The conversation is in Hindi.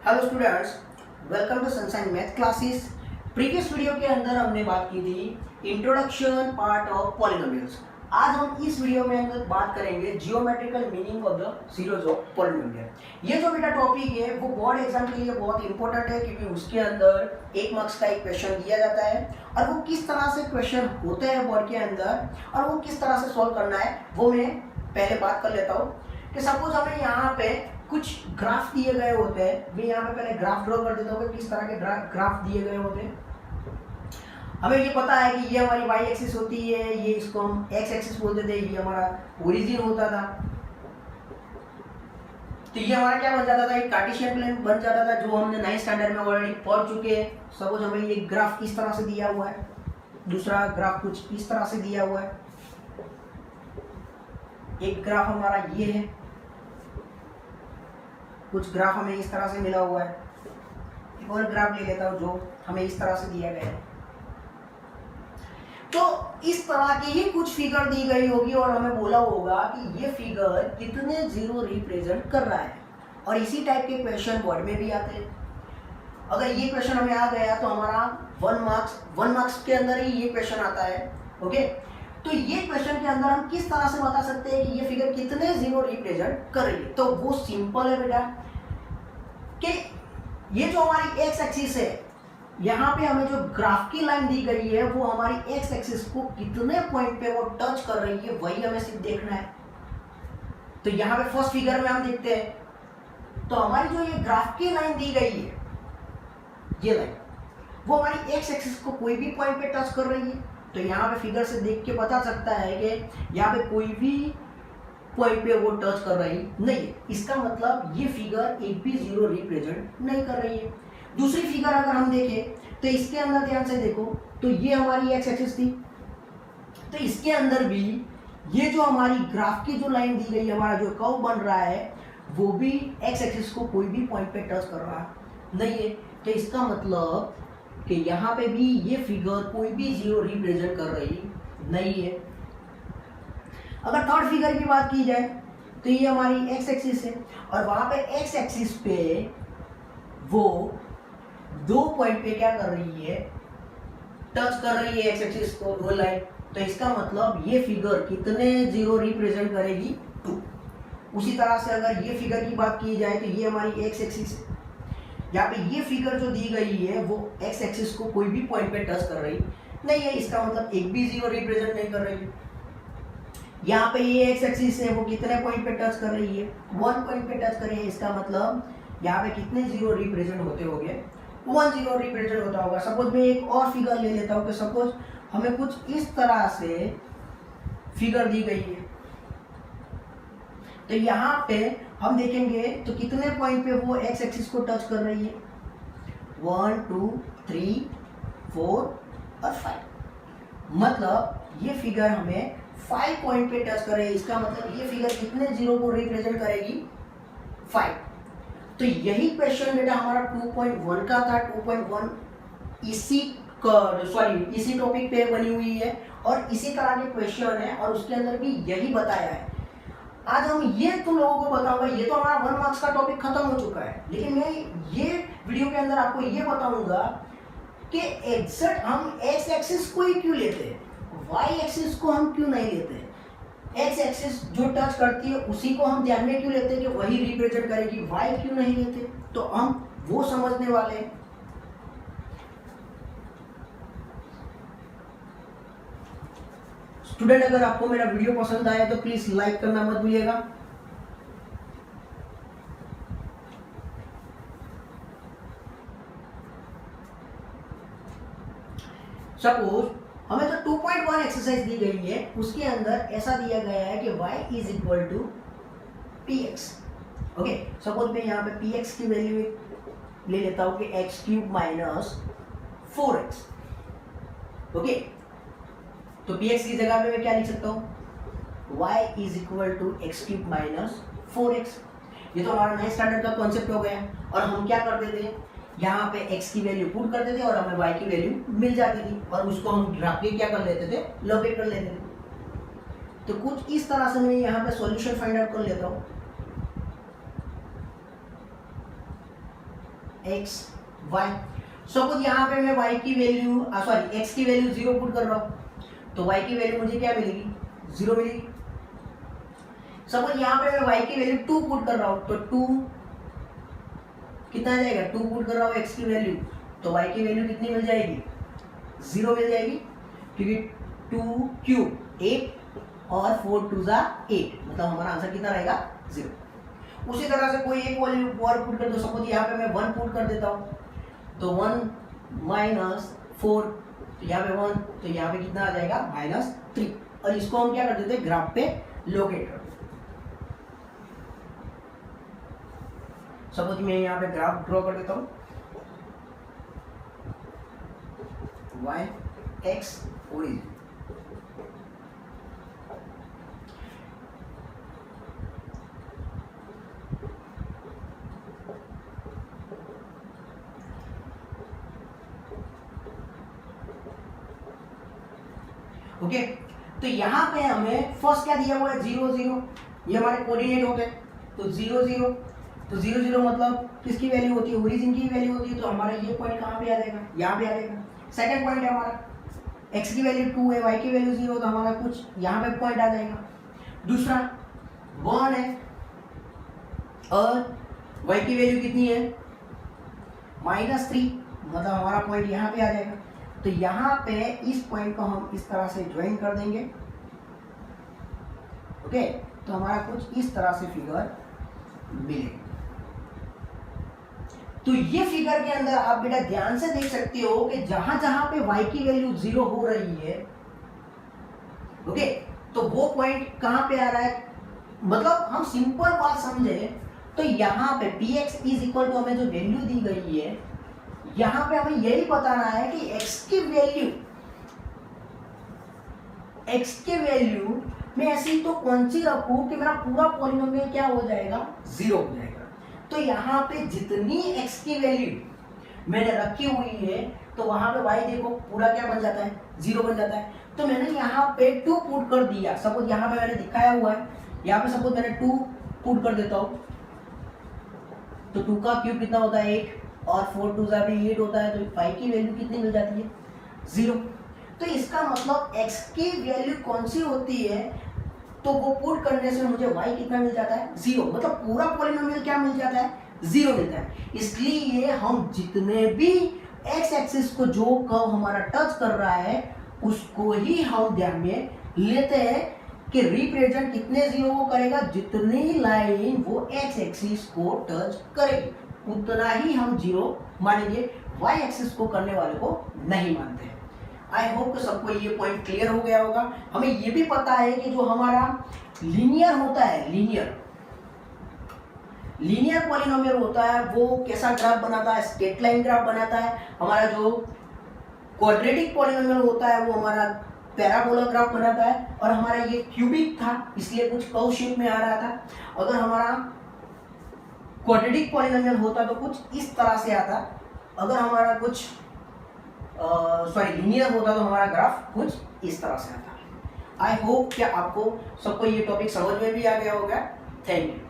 Hello students, welcome to Sunshine math classes. Previous video के अंदर हमने बात की थी इंट्रोडक्शन पार्ट ऑफ पॉलिनोमियल्स। आज हम इस वीडियो में अंदर बात करेंगे geometrical meaning of the series of polynomial. ये जो बेटा टॉपिक है वो बोर्ड एग्जाम के लिए बहुत इंपॉर्टेंट है, क्योंकि उसके अंदर 1 मार्क्स का एक क्वेश्चन दिया जाता है और वो किस तरह से क्वेश्चन होते हैं बोर्ड के अंदर और वो किस तरह से सॉल्व करना है वो मैं पहले बात कर लेता हूँ। कि सपोज हमें यहाँ पे कुछ ग्राफ दिए गए होते हैं। मैं यहाँ पे पहले ग्राफ ड्रॉ कर देता हूँ कि किस तरह के ग्राफ दिए गए होते हैं। हमें ये पता है कि ये हमारी वाई एक्सिस होती है, ये इसको हम एक्स एक्सिस बोलते थे, ये हमारा ओरिजिन होता था। तो ये हमारा क्या बन जाता था, एक कार्टेशियन प्लेन बन जाता था, जो हमने 9th स्टैंडर्ड में ऑलरेडी पढ़ चुके हैं। सपोज हमें ये ग्राफ इस तरह से दिया हुआ है, दूसरा ग्राफ कुछ इस तरह से दिया हुआ है, एक ग्राफ हमारा ये है, कुछ ग्राफ हमें इस तरह से मिला हुआ है, एक और ग्राफ ले लेता हूं जो हमें इस तरह से दिया गया है। तो इस तरह की ही कुछ फिगर दी गई होगी और हमें बोला होगा कि ये फिगर कितने जीरो रिप्रेजेंट कर रहा है। और इसी टाइप के क्वेश्चन बोर्ड में भी आते हैं। अगर ये क्वेश्चन हमें आ गया तो हमारा 1 मार्क्स के अंदर ही ये क्वेश्चन आता है। ओके, तो ये क्वेश्चन के अंदर हम किस तरह से बता सकते हैं कि ये फिगर कितने जीरो रिप्रेजेंट कर रही है। तो वो सिंपल है बेटा कि ये जो हमारी एक्स एक्सिस है, यहाँ पे हमें जो ग्राफ की लाइन दी गई है वो हमारी एक्स एक्सिस को कितने पॉइंट पे वो टच कर रही है, वही हमें सिर्फ देखना है। तो यहाँ पे फर्स्ट फिगर में हम देखते हैं, तो हमारी जो ये ग्राफ की लाइन दी गई है, ये लाइन वो हमारी एक्स एक्सिस को कोई भी पॉइंट पे टच कर रही है। तो यहाँ पे फिगर से देख के पता सकता है कि यहाँ पे कोई भी पॉइंट पे वो टच कर रही नहीं है। इसका मतलब ये फिगर एक भी जीरो रिप्रेजेंट नहीं कर रही है। दूसरी फिगर अगर हम देखें तो इसके अंदर ध्यान से देखो, तो ये हमारी एक्स एक्सिस थी, तो इसके अंदर भी ये जो हमारी ग्राफ की जो लाइन दी गई, हमारा जो कर्व बन रहा है वो भी एक्स एक्सिस को कोई भी पॉइंट पे टच कर रहा नहीं है। तो इसका मतलब कि यहाँ पे भी ये फिगर कोई भी जीरो रिप्रेजेंट कर रही नहीं है। अगर थर्ड फिगर की बात की जाए तो ये हमारी एक्स एक्सिस है और वहां पे एक्स एक्सिस पे वो 2 पॉइंट पे क्या कर रही है, टच कर रही है एक्स एक्सिस को, दो लाइन। तो इसका मतलब ये फिगर कितने जीरो रिप्रेजेंट करेगी, 2। उसी तरह से अगर ये फिगर की बात की जाए तो ये हमारी एक्स एक्सिस है, यहाँ पे ये फिगर जो दी गई है वो एक्स एक्सिस को कोई भी पॉइंट पे टच कर रही नहीं है। इसका मतलब एक भी जीरो रिप्रेजेंट नहीं कर रही है। यहाँ पे ये एक्स एक्सिस है वो कितने पॉइंट पे टच कर रही है, 1 पॉइंट पे टच कर रही है। इसका मतलब यहाँ पे कितने जीरो रिप्रेजेंट होते होंगे, 1 जीरो रिप्रेजेंट होता होगा। सपोज मैं एक और फिगर ले लेता हूँ कि सपोज हमें कुछ इस तरह से फिगर दी गई है, तो यहाँ पे हम देखेंगे तो कितने पॉइंट पे वो एक्स एक्सिस को टच कर रही है, 1 2 3 4 और 5। मतलब ये फिगर हमें 5 पॉइंट पे टच कर रही है। इसका मतलब ये फिगर कितने जीरो को रिप्रेजेंट करेगी, 5। तो यही क्वेश्चन बेटा हमारा 2.1 का था। 2.1 इसी टॉपिक पे बनी हुई है और इसी तरह के क्वेश्चन है और उसके अंदर भी यही बताया है। आज हम ये तुम लोगों को बताऊंगा। ये तो हमारा 1 मार्क्स का टॉपिक खत्म हो चुका है, लेकिन मैं ये वीडियो के अंदर आपको ये बताऊंगा कि एग्जैक्ट हम एक्स एक्सिस को ही क्यों लेते हैं, वाई एक्सिस को हम क्यों नहीं लेते। एक्स एक्सिस जो टच करती है उसी को हम ध्यान में क्यों लेते हैं कि वही रिप्रेजेंट करेगी, वाई क्यों नहीं लेते, तो हम वो समझने वाले हैं। स्टूडेंट, अगर आपको मेरा वीडियो पसंद आया तो प्लीज लाइक करना मत भूलिएगा। सपोज हमें तो 2.1 एक्सरसाइज दी गई है, उसके अंदर ऐसा दिया गया है कि y is equal to px। Okay, suppose मैं यहाँ पे px की वैल्यू ले लेता हूँ कि x³ माइनस 4x। ओके, तो px की जगह पे मैं क्या लिख सकता हूँ, y is equal to x³ minus 4x। ये तो हमारा 9th स्टैंडर्ड का कॉन्सेप्ट हो गया और हम क्या करते थे, यहाँ पे x की वैल्यू पुट करते थे और हमें y की वैल्यू मिल जाती थी और उसको हम ग्राफ के क्या कर लेते थे, लोकेट कर लेते थे। तो कुछ इस तरह से मैं यहाँ पे सॉल्यूशन फाइंड आउट कर लेता हूँ। X Y. सपोज यहाँ पे मैं y की वैल्यू सॉरी x की वैल्यू 0 पुट कर रहा हूँ, तो y की वैल्यू मुझे क्या मिलेगी, 0 मिलेगी। सपोज यहाँ पे मैं y की वैल्यू 2 पुट कर रहा हूँ, तो 2 कितना आ जाएगा, 2 पुट कर रहा हूँ x की वैल्यू, तो y की वैल्यू कितनी मिल जाएगी, 0 मिल जाएगी, क्योंकि 2 क्यूब 8 और 4 2 जा 8, मतलब हमारा आंसर कितना रहेगा, 0। उसी तरह से कोई एक वैल्यू और पुट कर दो, सपोज यहाँ पे मैं 1 पुट कर देता हूँ, तो 1 माइनस 4, तो यहाँ पे 1, तो यहाँ पे कितना आ जाएगा, -3, और इसको हम क्या कर देते हैं, ग्राफ पे लोकेट कर देते। सपोज मैं यहाँ पे ग्राफ ड्रॉ कर देता हूँ, y x ओरिजिन, ओके। तो यहाँ पे हमें फर्स्ट क्या दिया हुआ है, 0 0, ये हमारे कोऑर्डिनेट होते हैं, तो 0 0, तो 0 0 मतलब किसकी वैल्यू होती है, ओरिजिन की वैल्यू होती है, तो हमारा ये पॉइंट कहाँ पे आ जाएगा, यहाँ पे आ जाएगा। सेकंड पॉइंट है हमारा x की वैल्यू 2 है, y की वैल्यू 0, तो हमारा कुछ यहाँ पे पॉइंट आ जाएगा। दूसरा 1 है और y की वैल्यू कितनी है, -3, मतलब हमारा पॉइंट यहाँ पे आ जाएगा। तो यहाँ पे इस पॉइंट को हम इस तरह से ज्वाइन कर देंगे, ओके, तो हमारा कुछ इस तरह से फिगर मिलेगा। तो ये फिगर के अंदर आप बेटा ध्यान से देख सकते हो कि जहां जहां पे y की वैल्यू 0 हो रही है, ओके, तो वो पॉइंट कहां पे आ रहा है, मतलब हम सिंपल बात समझे तो यहाँ पे px इज इक्वल टू हमें जो वैल्यू दी गई है, यहाँ पे हमें यही बताना है कि x की वैल्यू मैं ऐसी तो कौन सी रखूं कि मेरा पूरा पॉलिनोमियल क्या हो जाएगा, 0 हो जाएगा। तो यहाँ पे जितनी x की वैल्यू मैंने रखी हुई है, तो वहां पे y देखो पूरा क्या बन जाता है, 0 बन जाता है। तो मैंने यहाँ पे 2 पुट कर दिया, सपोज यहाँ पे मैंने दिखाया हुआ है, यहाँ पे सपोज मैंने 2 पुट कर देता हूँ, तो 2 का क्यूब कितना होता है, 8, और 4 2 जा भी 8 होता है, तो y की वैल्यू कितनी मिल जाती है, 0। तो इसका मतलब x की वैल्यू कौन सी होती है, तो वो पुट करने से मुझे y कितना मिल जाता है, 0, मतलब पूरा पॉलिनोमियल क्या मिल जाता है, 0 मिलता है। इसलिए हम जितने भी x एक्सिस को जो कर्व हमारा टच कर रहा है, उसको ही हम ध्यान में लेते हैं कि रिप्रेजेंट कितने 0 को करेगा, जितनी लाइन वो x एक्सिस को टच करेगी उतना ही हम 0 मानेंगे, y एक्सिस को करने वाले को नहीं मानते हैं। आई होप कि सबको ये पॉइंट क्लियर हो गया होगा। हमें ये भी पता है कि जो हमारा लीनियर होता है, लीनियर पॉलिनोमियल होता है, वो कैसा ग्राफ बनाता है, स्ट्रेट लाइन ग्राफ बनाता है। हमारा जो क्वाड्रेटिक पॉलिनोमियल होता है वो हमारा पैराबोला ग्राफ बनाता है, और हमारा ये क्यूबिक था इसलिए कुछ कर्व शेप में आ रहा था। अगर हमारा क्वाड्रेटिक पॉलिनोमियल होता तो कुछ इस तरह से आता, अगर हमारा कुछ लीनियर होता तो हमारा ग्राफ कुछ इस तरह से आता। आई होप कि आपको सबको ये टॉपिक समझ में भी आ गया होगा। Thank you.